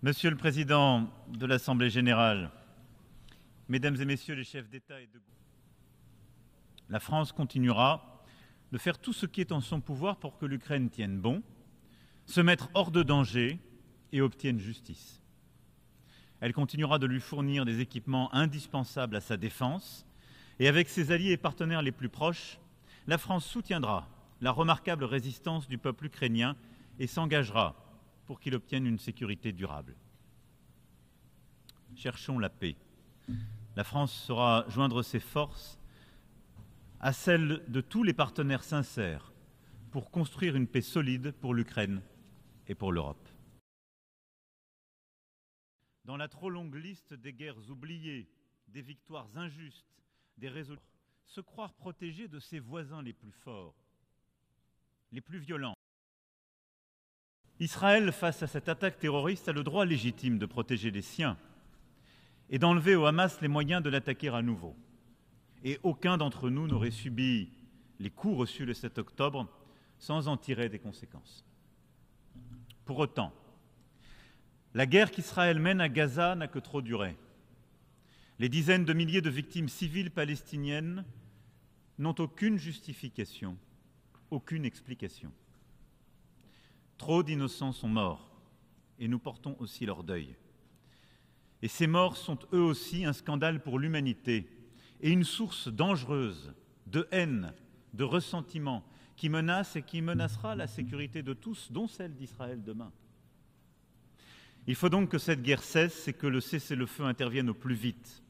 Monsieur le Président de l'Assemblée générale, Mesdames et Messieurs les chefs d'État et de gouvernement, la France continuera de faire tout ce qui est en son pouvoir pour que l'Ukraine tienne bon, se mette hors de danger et obtienne justice. Elle continuera de lui fournir des équipements indispensables à sa défense et avec ses alliés et partenaires les plus proches, la France soutiendra la remarquable résistance du peuple ukrainien et s'engagera pour qu'il obtienne une sécurité durable. Cherchons la paix. La France saura joindre ses forces à celles de tous les partenaires sincères pour construire une paix solide pour l'Ukraine et pour l'Europe. Dans la trop longue liste des guerres oubliées, des victoires injustes, des résolutions, se croire protégé de ses voisins les plus forts, les plus violents. Israël, face à cette attaque terroriste, a le droit légitime de protéger les siens et d'enlever au Hamas les moyens de l'attaquer à nouveau. Et aucun d'entre nous n'aurait subi les coups reçus le 7 octobre sans en tirer des conséquences. Pour autant, la guerre qu'Israël mène à Gaza n'a que trop duré. Les dizaines de milliers de victimes civiles palestiniennes n'ont aucune justification, aucune explication. Trop d'innocents sont morts et nous portons aussi leur deuil. Et ces morts sont eux aussi un scandale pour l'humanité et une source dangereuse de haine, de ressentiment qui menace et qui menacera la sécurité de tous, dont celle d'Israël demain. Il faut donc que cette guerre cesse et que le cessez-le-feu intervienne au plus vite,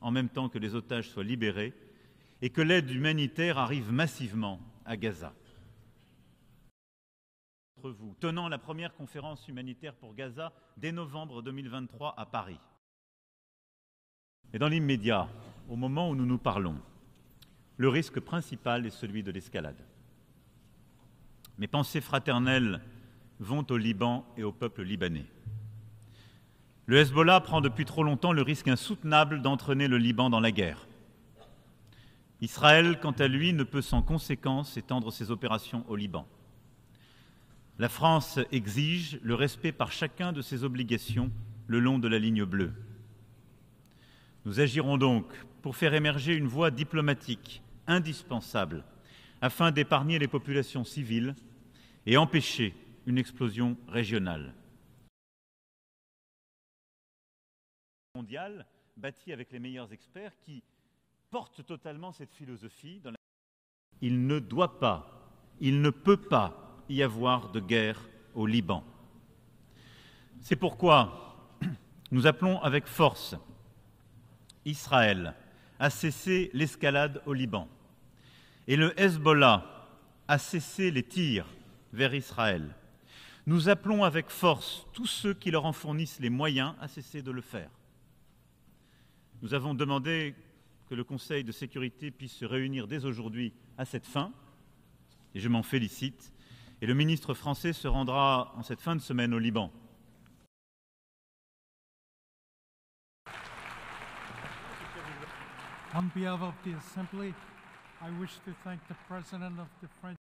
en même temps que les otages soient libérés et que l'aide humanitaire arrive massivement à Gaza. Vous, tenant la première conférence humanitaire pour Gaza dès novembre 2023 à Paris. Et dans l'immédiat, au moment où nous nous parlons, le risque principal est celui de l'escalade. Mes pensées fraternelles vont au Liban et au peuple libanais. Le Hezbollah prend depuis trop longtemps le risque insoutenable d'entraîner le Liban dans la guerre. Israël, quant à lui, ne peut sans conséquence étendre ses opérations au Liban. La France exige le respect par chacun de ses obligations le long de la ligne bleue. Nous agirons donc pour faire émerger une voie diplomatique indispensable afin d'épargner les populations civiles et empêcher une explosion régionale. Mondiale, bâtie avec les meilleurs experts qui portent totalement cette philosophie. Il ne doit pas, il ne peut pas y avoir de guerre au Liban. C'est pourquoi nous appelons avec force Israël à cesser l'escalade au Liban et le Hezbollah à cesser les tirs vers Israël. Nous appelons avec force tous ceux qui leur en fournissent les moyens à cesser de le faire. Nous avons demandé que le Conseil de sécurité puisse se réunir dès aujourd'hui à cette fin, et je m'en félicite. Et le ministre français se rendra en cette fin de semaine au Liban. On behalf of the Assembly, I wish to thank the President of the French